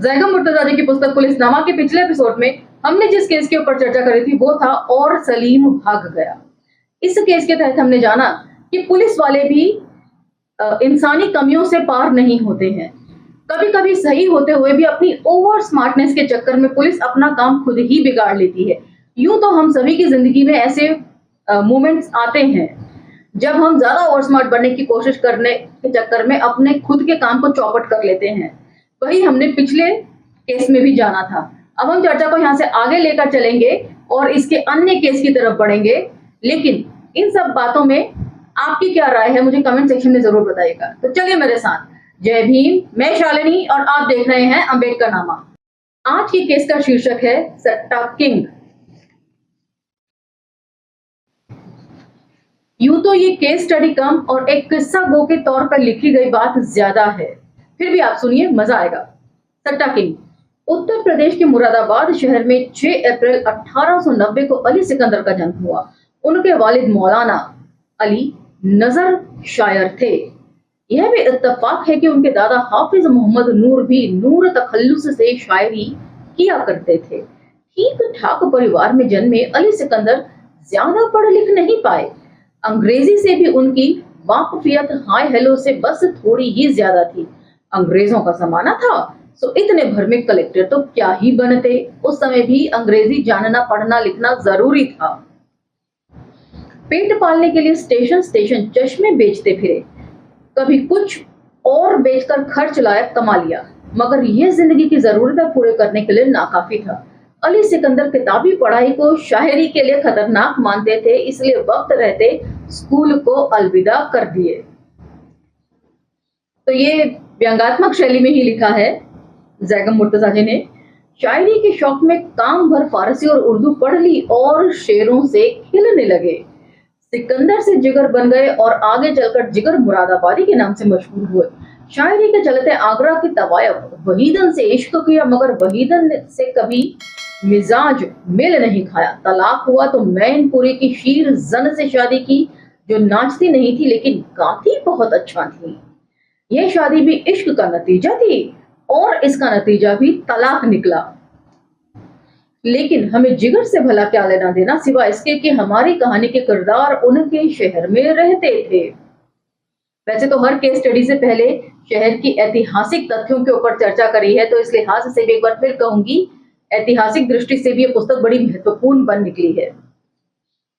जैगम मुर्तजा की पुस्तक पुलिसनामा के पिछले एपिसोड में हमने जिस केस के ऊपर चर्चा करी थी वो था और सलीम भाग गया। इस केस के तहत हमने जाना कि पुलिस वाले भी इंसानी कमियों से पार नहीं होते हैं। कभी कभी सही होते हुए भी अपनी ओवर स्मार्टनेस के चक्कर में पुलिस अपना काम खुद ही बिगाड़ लेती है। यूं तो हम सभी की जिंदगी में ऐसे मोमेंट्स आते हैं जब हम ज्यादा ओवर स्मार्ट बनने की कोशिश करने के चक्कर में अपने खुद के काम को चौपट कर लेते हैं। वही हमने पिछले केस में भी जाना था। अब हम चर्चा को यहाँ से आगे लेकर चलेंगे और इसके अन्य केस की तरफ बढ़ेंगे, लेकिन इन सब बातों में आपकी क्या राय है मुझे कमेंट सेक्शन में जरूर बताइएगा। तो चलिए मेरे साथ। जय भीम, मैं शालिनी और आप देख रहे हैं अंबेडकर नामा। आज की केस का शीर्षक है सट्टा किंग। यूं तो ये केस स्टडी कम और एक किस्सा गो के तौर पर लिखी गई बात ज्यादा है, फिर भी आप सुनिए, मजा आएगा। सट्टा किंग उत्तर प्रदेश के मुरादाबाद शहर में 6 अप्रैल 1890 को अली सिकंदर का जन्म हुआ। उनके वालिद मौलाना अली नजर शायर थे। यह भी इत्तेफाक है कि उनके दादा हाफिज मोहम्मद नूर भी नूर तखल्लुस से शायरी किया करते थे। ठीक ठाक परिवार में जन्मे अली सिकंदर ज्यादा पढ़ लिख नहीं पाए। अंग्रेजी से भी उनकी वाकफियत हाय हेलो से बस थोड़ी ही ज्यादा थी। अंग्रेजों का जमाना था, सो इतने भर में कलेक्टर तो क्या ही बनते। उस समय भी अंग्रेजी जानना पढ़ना लिखना जरूरी था। पेट पालने के लिए स्टेशन स्टेशन चश्मे बेचते फिरे, कभी कुछ और बेचकर खर्च लायक कमा लिया, मगर यह जिंदगी की जरूरतें पूरे करने के लिए नाकाफी था। अली सिकंदर किताबी पढ़ाई को शायरी के लिए खतरनाक मानते थे, इसलिए वक्त रहते स्कूल को अलविदा कर दिए। तो ये व्यंग्यात्मक शैली में ही लिखा है जैगम मुर्तजा जी ने। शायरी के शौक में काम भर फारसी और उर्दू पढ़ ली और शेरों से खिलने लगे। सिकंदर से जिगर बन गए और आगे चलकर जिगर मुरादाबादी के नाम से मशहूर हुए। शायरी के चलते आगरा की तवायफ वहीदन से इश्क किया, मगर वहीदन से कभी मिजाज मेल नहीं खाया। तलाक हुआ तो मैनपुरी की शीर जन से शादी की, जो नाचती नहीं थी लेकिन गाती बहुत अच्छा थी। यह शादी भी इश्क का नतीजा थी और इसका नतीजा भी तलाक निकला। लेकिन हमें जिगर से भला क्या लेना देना, सिवा इसके कि हमारी कहानी के किरदार उनके शहर में रहते थे। वैसे तो हर केस स्टडी से पहले शहर की ऐतिहासिक तथ्यों के ऊपर चर्चा करी है, तो इस लिहाज से भी एक बार फिर कहूंगी, ऐतिहासिक दृष्टि से भी ये पुस्तक बड़ी महत्वपूर्ण बन निकली है।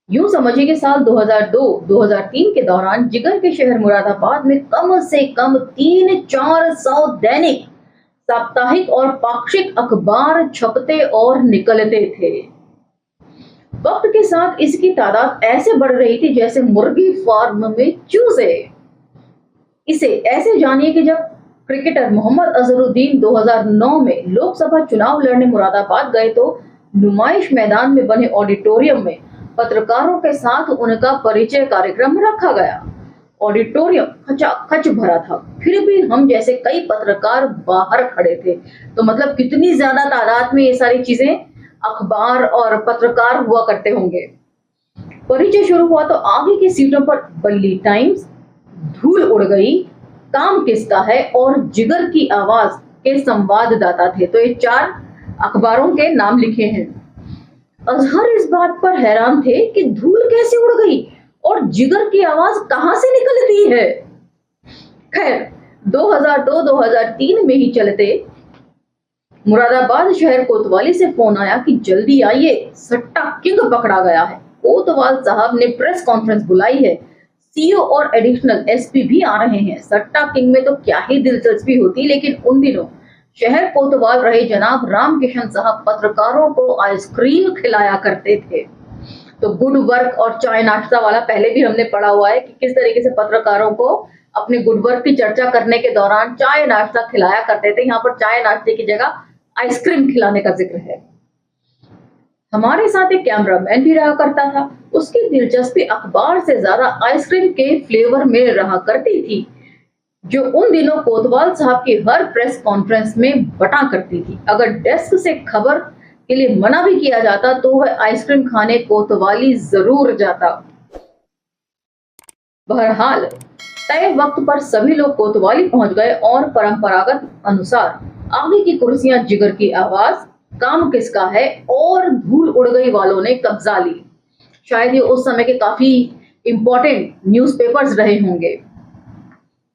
यूं समझिए कि साल 2002-2003 के दौरान जिगर के शहर मुरादाबाद में कम से कम 300-400 दैनिक, साप्ताहिक और पाक्षिक अखबार छपते और निकलते थे। वक्त के साथ इसकी तादाद ऐसे बढ़ रही थी जैसे मुर्गी फार्म में चूजे। इसे ऐसे जानिए कि जब क्रिकेटर मोहम्मद अजहरुद्दीन 2009 में लोकसभा चुनाव लड़ने मुरादाबाद गए तो नुमाइश मैदान में बने ऑडिटोरियम में पत्रकारों के साथ उनका परिचय कार्यक्रम रखा गया। ऑडिटोरियम खचाखच भरा था, फिर भी हम जैसे कई पत्रकार बाहर खड़े थे। तो मतलब कितनी ज्यादा तादाद में ये सारी चीजें, अखबार और पत्रकार हुआ करते होंगे। परिचय शुरू हुआ तो आगे की सीटों पर बल्ली टाइम्स, धूल उड़ गई, काम किसका है और जिगर की आवाज के संवाददाता थे। तो ये 4 अखबारों के नाम लिखे हैं। अजहर इस बात पर हैरान थे कि धूल कैसे उड़ गई और जिगर की आवाज कहां से निकलती है। खैर 2002-2003 में ही चलते मुरादाबाद शहर कोतवाली से फोन आया कि जल्दी आइए, सट्टा किंग पकड़ा गया है। कोतवाल साहब ने प्रेस कॉन्फ्रेंस बुलाई है, सीओ और एडिशनल एसपी भी आ रहे हैं। सट्टा किंग में तो क्या ही दिलचस्पी होती, लेकिन उन दिनों शहर कोतवाल रहे जनाब रामकिशन साहब पत्रकारों को आइसक्रीम खिलाया करते थे। तो गुड वर्क और चाय नाश्ता वाला पहले भी हमने पढ़ा हुआ है कि किस तरीके से पत्रकारों को अपने गुड वर्क की चर्चा करने के दौरान चाय नाश्ता खिलाया करते थे। यहाँ पर चाय नाश्ते की जगह आइसक्रीम खिलाने का जिक्र है। हमारे साथ एक कैमरामैन भी रहा करता था, उसकी दिलचस्पी अखबार से ज्यादा आइसक्रीम के फ्लेवर में रहा करती थी, जो उन दिनों कोतवाल साहब की हर प्रेस कॉन्फ्रेंस में बटा करती थी। अगर डेस्क से खबर के लिए मना भी किया जाता तो वह आइसक्रीम खाने कोतवाली जरूर जाता। बहरहाल तय वक्त पर सभी लोग कोतवाली पहुंच गए और परंपरागत अनुसार आगे की कुर्सियां, जिगर की आवाज, काम किसका है और धूल उड़ गई वालों ने कब्जा ली। शायद ये उस समय के काफी इंपॉर्टेंट न्यूज़पेपर्स रहे होंगे।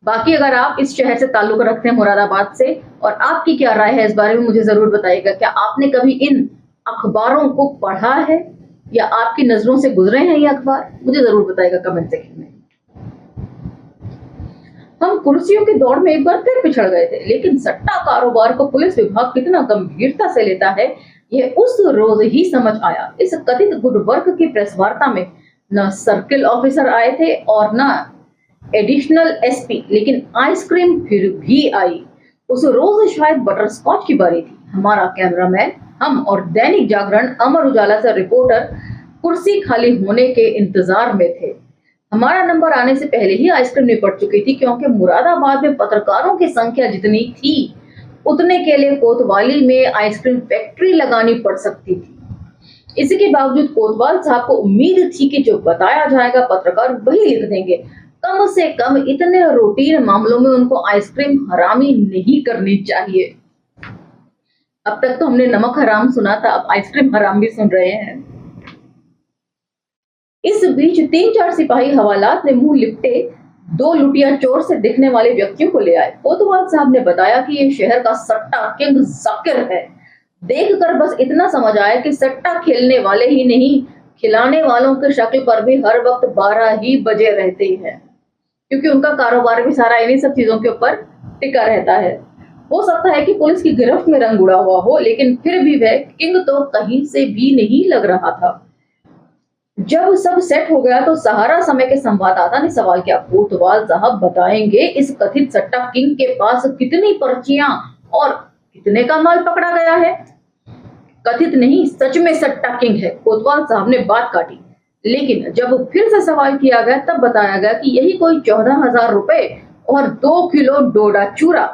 बाकी अगर आप इस शहर से ताल्लुक रखते हैं, मुरादाबाद से, और आपकी क्या राय है इस बारे में मुझे जरूर बताइएगा। क्या आपने कभी इन अखबारों को पढ़ा है या आपकी नजरों से गुजरे हैं ये अखबार? मुझे जरूर बताइएगा कमेंट सेक्शन में। हम कुर्सियों की दौड़ में एक बार फिर पिछड़ गए थे, लेकिन सट्टा कारोबार को पुलिस विभाग कितना गंभीरता से लेता है यह उस रोज ही समझ आया। इस कथित गुड वर्क की प्रेस वार्ता में न सर्किल ऑफिसर आए थे और न एडिशनल एसपी, लेकिन आइसक्रीम फिर भी आई। उस रोज शायद बटर स्कॉच की बारी थी। हमारा कैमरामैन, हम और दैनिक जागरण, अमर उजाला से रिपोर्टर कुर्सी खाली होने के इंतजार में थे। हमारा नंबर आने से पहले ही आइसक्रीम निपट चुकी थी, क्योंकि मुरादाबाद में पत्रकारों की संख्या जितनी थी उतने के लिए कोतवाली में आइसक्रीम फैक्ट्री लगानी पड़ सकती थी। इसके बावजूद कोतवाल साहब को उम्मीद थी कि जो बताया जाएगा पत्रकार वही लिख देंगे। कम से कम इतने रूटीन मामलों में उनको आइसक्रीम हरामी नहीं करनी चाहिए। अब तक तो हमने नमक हराम सुना था, अब आइसक्रीम हराम भी सुन रहे हैं। इस बीच 3-4 सिपाही हवालात ने मुंह लिपटे 2 लुटिया चोर से दिखने वाले व्यक्तियों को ले आए। कोतवाल साहब ने बताया कि ये शहर का सट्टा किंग जाकिर है। देखकर बस इतना समझ आया कि सट्टा खेलने वाले ही नहीं, खिलाने वालों की शक्ल पर भी हर वक्त 12 ही बजे रहते हैं, क्योंकि उनका कारोबार भी सारा इन्हीं सब चीजों के ऊपर टिका रहता है। हो सकता है कि पुलिस की गिरफ्त में रंग उड़ा हुआ हो, लेकिन फिर भी वह किंग तो कहीं से भी नहीं लग रहा था। जब सब सेट हो गया तो सहारा समय के संवाददाता ने सवाल किया, कोतवाल साहब बताएंगे इस कथित सट्टा किंग के पास कितनी पर्चियां और कितने का माल पकड़ा गया है? कथित नहीं, सच में सट्टा किंग है। कोतवाल साहब ने बात काटी, लेकिन जब फिर से सवाल किया गया तब बताया गया कि यही कोई 14,000 रुपए और 2 किलो डोडा चूरा।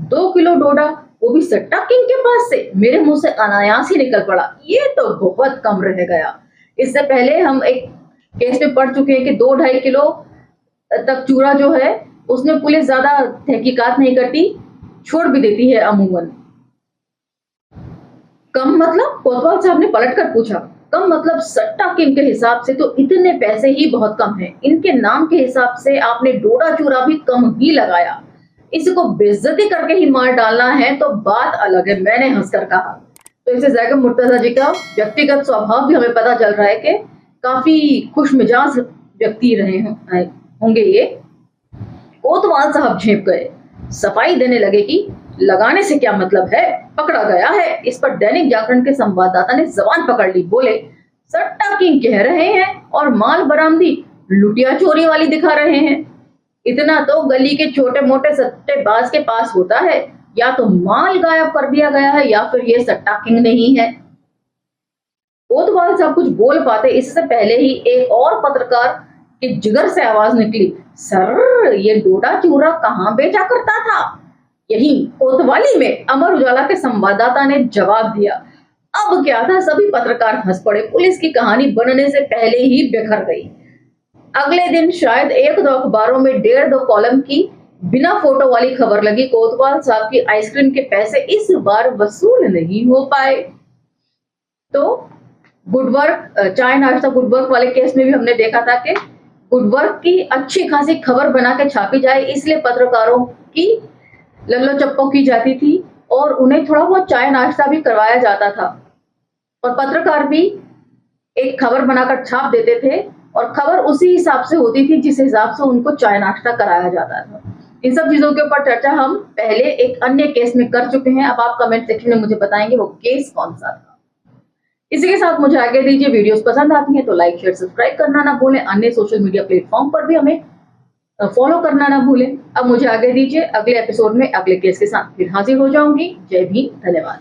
2 किलो डोडा, वो भी सट्टा किंग के पास से। मेरे मुंह से अनायास ही निकल पड़ा, ये तो बहुत कम रह गया। इससे पहले हम एक केस में पढ़ चुके हैं कि 2-2.5 किलो तक चूरा जो है उसमें पुलिस ज्यादा तहकीकात नहीं करती, छोड़ भी देती है अमूमन। कम मतलब? कोतवाल साहब ने पलटकर पूछा। कम मतलब सट्टा किंग के हिसाब से तो इतने पैसे ही बहुत कम हैं। इनके नाम के हिसाब से आपने डोडा चूरा भी कम ही लगाया। इसको बेइज्जती करके ही मार डालना है तो बात अलग है, मैंने हंसकर कहा। तो इससे जैकब मुर्तजा जी का व्यक्तिगत स्वभाव भी हमें पता चल रहा है कि काफी खुश मिजाज व्यक्ति रहे होंगे ये। कोतवाल साहब झेप गए, सफाई देने लगे कि लगाने से क्या मतलब है, पकड़ा गया है। इस पर दैनिक जागरण के संवाददाता ने जबान पकड़ ली, बोले सट्टा किंग कह रहे हैं और माल बरामदी लुटिया चोरी वाली दिखा रहे हैं। इतना तो गली के छोटे मोटे सट्टेबाज के पास होता है, या तो माल गायब कर दिया गया है या फिर ये सट्टा किंग नहीं है। कोतवाल साहब कुछ बोल पाते इससे पहले ही एक और पत्रकार के जिगर से आवाज निकली, सर ये डोडा चूरा कहाँ बेचा करता था? यही कोतवाली में, अमर उजाला के संवाददाता ने जवाब दिया। अब क्या था, सभी पत्रकार हंस पड़े। पुलिस की कहानी बनने से पहले ही बिखर गई। अगले दिन शायद 1-2 अखबारों में 1.5-2 कॉलम की बिना फोटो वाली खबर लगी, कोतवाल साहब की आइसक्रीम के पैसे इस बार वसूल नहीं हो पाए। तो गुड वर्क, चाय नाश्ता गुड वर्क वाले केस में भी हमने देखा था कि गुड वर्क की अच्छी खासी खबर बना के छापी जाए, इसलिए पत्रकारों की लल्लो चप्पो की जाती थी और उन्हें थोड़ा बहुत चाय नाश्ता भी करवाया जाता था, और पत्रकार भी एक खबर बनाकर छाप देते थे और खबर उसी हिसाब से होती थी जिस हिसाब से उनको चाय नाश्ता कराया जाता था। इन सब चीजों के ऊपर चर्चा हम पहले एक अन्य केस में कर चुके हैं। अब आप कमेंट सेक्शन में मुझे बताएंगे वो केस कौन सा था। इसी के साथ मुझे आगे दीजिए। वीडियोस पसंद आती हैं तो लाइक शेयर सब्सक्राइब करना ना भूलें। अन्य सोशल मीडिया प्लेटफॉर्म पर भी हमें फॉलो करना ना भूलें। अब मुझे आगे दीजिए, अगले एपिसोड में अगले केस के साथ फिर हाजिर हो जाऊंगी। जय भीम, धन्यवाद।